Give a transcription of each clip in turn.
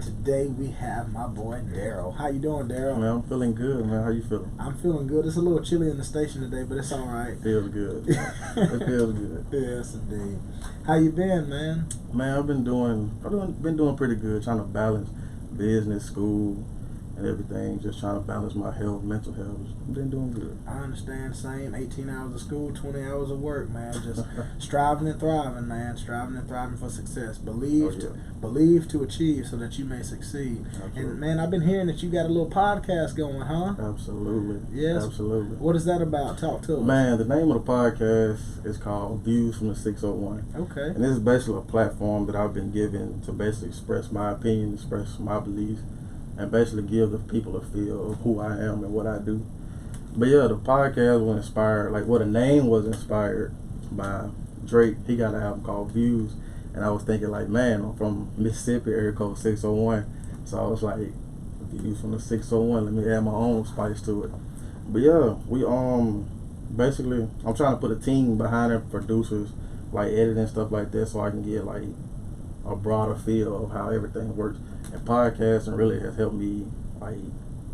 today we have my boy Darrell. How you doing, Darrell? Man, I'm feeling good, man. How you feeling? I'm feeling good. It's a little chilly in the station today, but it's all right. Feels good. It feels good. Yes, indeed. How you been, man? Man, I've been doing pretty good, trying to balance business, school, and everything. Just trying to balance my health, mental health. I've been doing good. I understand. Same. 18 hours of school, 20 hours of work, man. Just striving and thriving, man. Striving and thriving for success. Believe to achieve, so that you may succeed. Absolutely. And man, I've been hearing that you got a little podcast going, huh? Absolutely. Yes. Absolutely. What is that about? Talk to us. Man, the name of the podcast is called Views from the 601. Okay. And this is basically a platform that I've been given to basically express my opinion, express my beliefs, and basically give the people a feel of who I am and what I do. But yeah, the podcast was inspired, the name was inspired by Drake. He got an album called Views, and I was thinking man, I'm from Mississippi, area code 601. So I was like, Views from the 601, let me add my own spice to it. But yeah, we basically, I'm trying to put a team behind it, producers, editing, stuff like that, so I can get a broader feel of how everything works. And podcasting really has helped me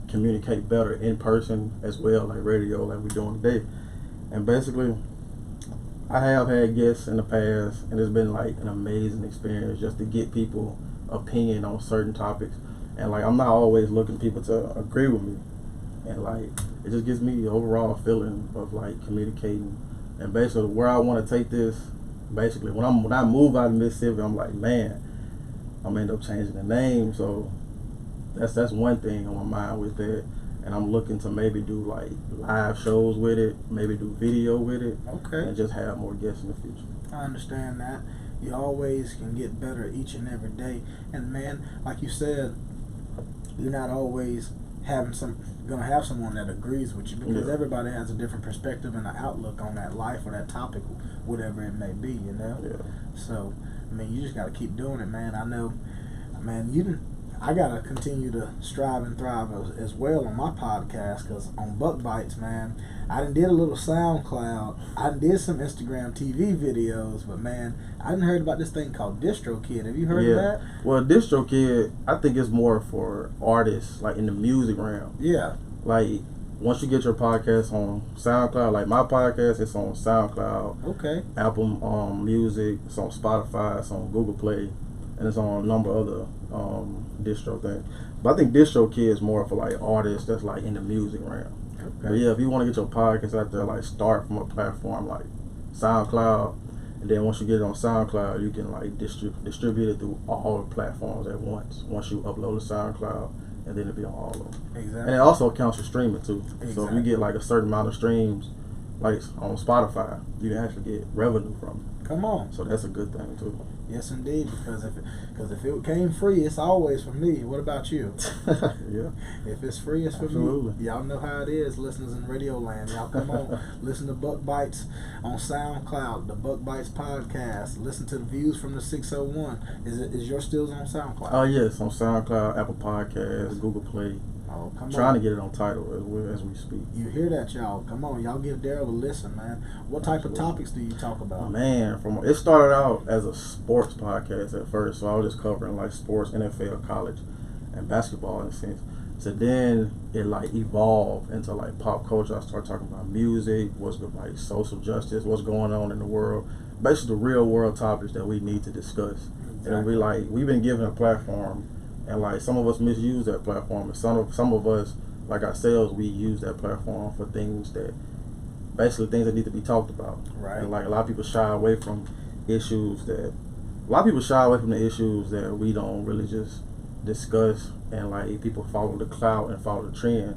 communicate better in person as well, like radio, like we're doing today. And basically, I have had guests in the past, and it's been an amazing experience just to get people opinion on certain topics. And I'm not always looking people to agree with me, and it just gives me the overall feeling of communicating. And basically, where I want to take this, basically when I move out of Mississippi, I'm like, man, I'm gonna end up changing the name. So that's one thing on my mind with that. And I'm looking to maybe do live shows with it, maybe do video with it. Okay. And just have more guests in the future. I understand that. You always can get better each and every day. And man, like you said, you're not always gonna have someone that agrees with you, because everybody has a different perspective and an outlook on that life or that topic, whatever it may be, Yeah. So I mean, you just gotta keep doing it, man. I know, man, I gotta continue to strive and thrive as well on my podcast, because on Buck Bites, man, I done did a little SoundCloud, I done did some Instagram TV videos, but man, I done heard about this thing called DistroKid. Have you heard of that? Well, DistroKid, I think it's more for artists, in the music realm. Yeah. Once you get your podcast on SoundCloud, my podcast, it's on SoundCloud. Okay. Apple Music, it's on Spotify, it's on Google Play, and it's on a number of other distro things. But I think DistroKid is more for artists that's in the music realm. Okay. But yeah, if you want to get your podcast out there, start from a platform like SoundCloud, and then once you get it on SoundCloud, you can distribute it through all the platforms at once. Once you upload to SoundCloud, and then it'll be on all of them. Exactly. And it also counts for streaming too. Exactly. So if you get a certain amount of streams, on Spotify, you can actually get revenue from it. Come on. So that's a good thing too. Yes, indeed. Because if it came free, it's always for me. What about you? Yeah. If it's free, it's for Absolutely. me. Y'all know how it is, listeners in Radio Land. Y'all come on, listen to Buck Bites on SoundCloud, the Buck Bites podcast. Listen to the Views from the 601. Is yours still on SoundCloud? Oh yes, on SoundCloud, Apple Podcasts, Google Play. Oh, come Trying on. to get it on Tidal as we speak. You hear that, y'all? Come on, y'all give Darrell a listen, man. What type of Absolutely. topics do you talk about? Man, it started out as a sports podcast at first, so I was just covering sports, NFL, college, and basketball in a sense. So then it evolved into pop culture. I started talking about music, what's good, social justice, what's going on in the world, basically the real world topics that we need to discuss. Exactly. And we've been given a platform, and some of us misuse that platform, and some of us, like ourselves, we use that platform for things that need to be talked about. Right. And a lot of people shy away from the issues that we don't really just discuss, and people follow the clout and follow the trend.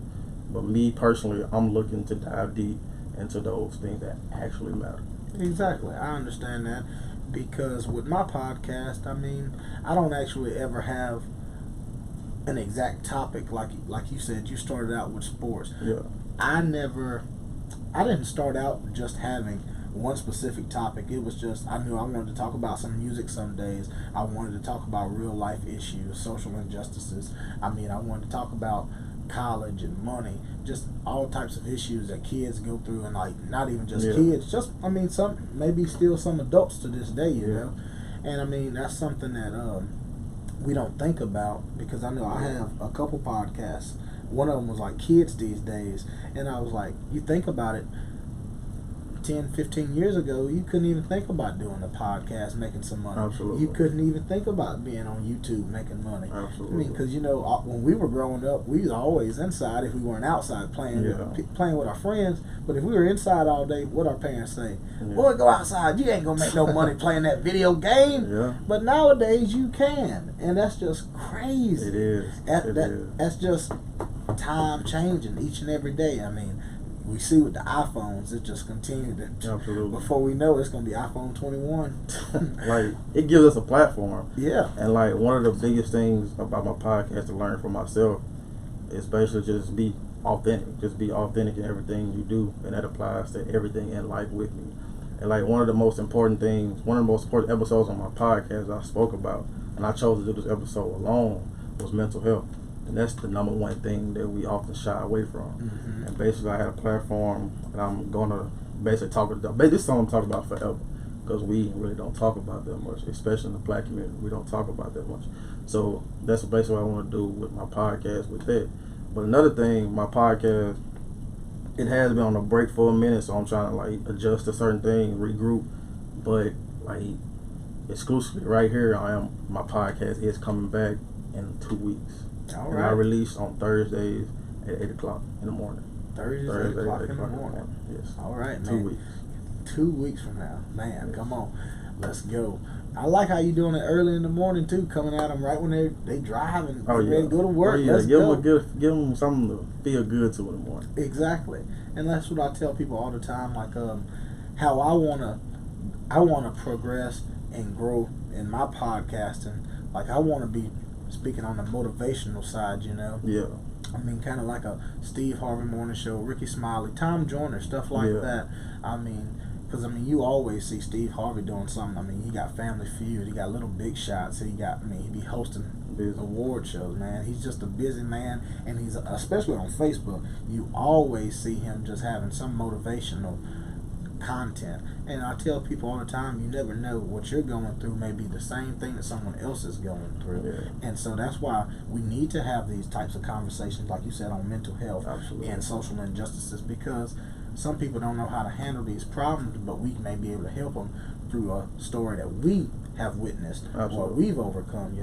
But me personally, I'm looking to dive deep into those things that actually matter. Exactly. I understand that, because with my podcast, I don't actually ever have an exact topic like you said. You started out with sports. Yeah. I didn't start out just having one specific topic. It was just, I knew I wanted to talk about some music some days. I wanted to talk about real life issues, social injustices. I wanted to talk about college and money, just all types of issues that kids go through, and not even just kids, just maybe still some adults to this day, you know. And that's something that we don't think about, because I know I have a couple podcasts. One of them was like kids these days, and I was like, you think about it, 10, 15 years ago, you couldn't even think about doing a podcast, making some money. Absolutely. You couldn't even think about being on YouTube, making money. Absolutely. I mean, because, when we were growing up, we was always inside if we weren't outside playing with our friends. But if we were inside all day, what our parents say? Yeah. Boy, go outside. You ain't going to make no money playing that video game. Yeah. But nowadays, you can. And that's just crazy. It is. That's just time changing each and every day. I mean, we see with the iPhones, it just continued. Absolutely. Before we know it, it's going to be iPhone 21. Like, it gives us a platform. Yeah. And, like, one of the biggest things about my podcast to learn for myself is basically just be authentic. Just be authentic in everything you do. And that applies to everything in life with me. And, like, one of the most important episodes on my podcast I spoke about, and I chose to do this episode alone, was mental health. And that's the number one thing that we often shy away from. Mm-hmm. And basically, I had a platform, and I'm going to basically talk about this. This is something I'm talking about forever, because we really don't talk about that much, especially in the black community. We don't talk about that much. So that's basically what I want to do with my podcast with that. But another thing, my podcast, it has been on a break for a minute, so I'm trying to like adjust to certain things, regroup. But like exclusively right here, my podcast is coming back in 2 weeks. All and right. I release on Thursdays at 8 o'clock in the morning. Thursdays at 8 o'clock in the morning. Yes. All right, man. 2 weeks. 2 weeks from now. Man, come on. Let's go. I like how you doing it early in the morning, too, coming at them right when they drive and ready to go to work. Let's go. Give them something to feel good to in the morning. Exactly. And that's what I tell people all the time, like how I wanna progress and grow in my podcasting. Like, I want to be speaking on the motivational side, Yeah. I mean, kind of like a Steve Harvey Morning Show, Ricky Smiley, Tom Joyner, stuff like that. I mean, because, you always see Steve Harvey doing something. I mean, he got Family Feud, he got Little Big Shots, he be hosting award shows, man. He's just a busy man, and he's, especially on Facebook, you always see him just having some motivational content. And I tell people all the time, you never know what you're going through may be the same thing that someone else is going through. Yeah. And so that's why we need to have these types of conversations, like you said, on mental health and social injustices, because some people don't know how to handle these problems, but we may be able to help them through a story that we have witnessed or we've overcome,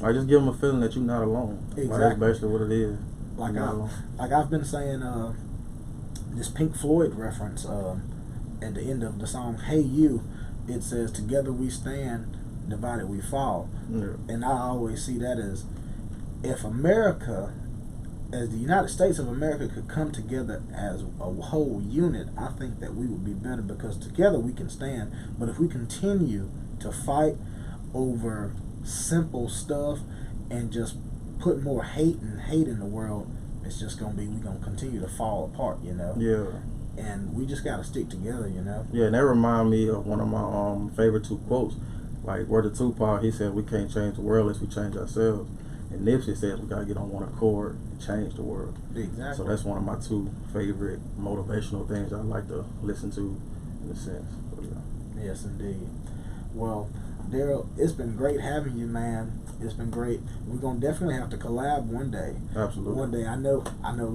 I just give them a feeling that you're not alone. Exactly. Like, that's basically what it is. Like I've been saying, this Pink Floyd reference, at the end of the song "Hey You," it says, "Together we stand, divided we fall." Yeah. And I always see that as, if America, as the United States of America, could come together as a whole unit, I think that we would be better, because together we can stand. But if we continue to fight over simple stuff and just put more hate in the world, it's just we're gonna continue to fall apart, Yeah. And we just gotta stick together, Yeah, and that remind me of one of my favorite two quotes. Like, where the Tupac, he said, "We can't change the world unless we change ourselves." And Nipsey says, "We gotta get on one accord and change the world." Exactly. So that's one of my two favorite motivational things I like to listen to, in a sense. So, yeah. Yes, indeed. Well, Darrell, it's been great having you, man. It's been great. We're gonna definitely have to collab one day. Absolutely. One day. I know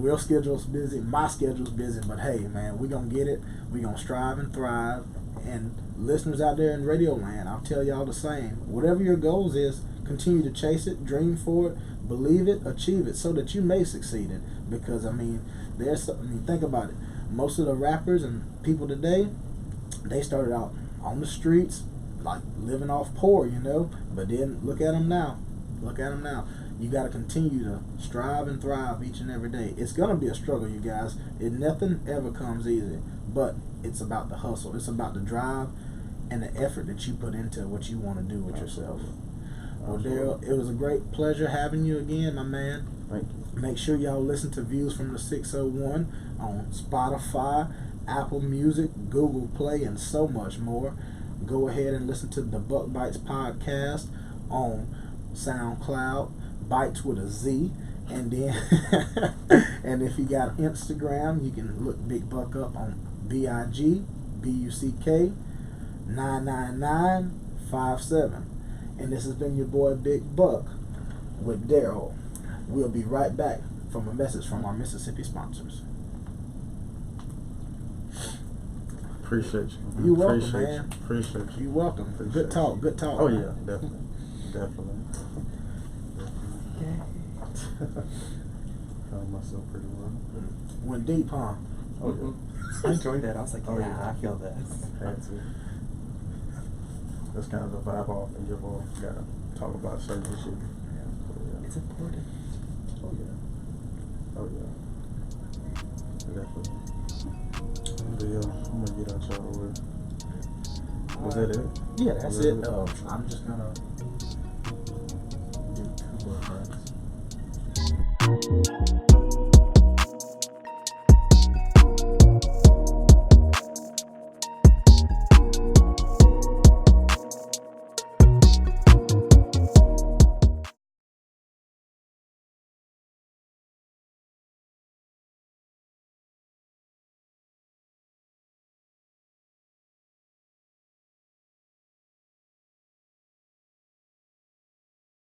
your schedule's busy, my schedule's busy, but hey, man, we're gonna get it. We're gonna strive and thrive. And listeners out there in Radio Land, I'll tell y'all the same. Whatever your goals is, continue to chase it, dream for it, believe it, achieve it, so that you may succeed it. Because think about it. Most of the rappers and people today, they started out on the streets, like living off poor, but then look at them now. You got to continue to strive and thrive each and every day. It's going to be a struggle, you guys. Nothing ever comes easy, but it's about the hustle. It's about the drive and the effort that you put into what you want to do with yourself. Well, Darrell, it was a great pleasure having you again, my man. Thank you. Make sure y'all listen to Views from the 601 on Spotify, Apple Music, Google Play, and so much more. Go ahead and listen to the Buck Bites podcast on SoundCloud, Bites with a Z, and then and if you got Instagram, you can look Big Buck up on BIGBUCK 99957. And this has been your boy Big Buck with Darrell. We'll be right back from a message from our Mississippi sponsors. Appreciate you. You welcome, Appreciate man. You. Appreciate you. You welcome. Appreciate Good talk. you. Good talk. Oh man. yeah, definitely. Found myself pretty well. Went deep, huh? Oh yeah. I enjoyed that. I was like, Oh, yeah, yeah. I feel this. Had to. That's kind of the vibe off and give off. Gotta talk about certain shit. Yeah. It's important. Oh yeah. Oh yeah. Definitely. But yeah, I'm gonna get out y'all way. Was that it? Yeah, that's Was it. that I'm just gonna do two more.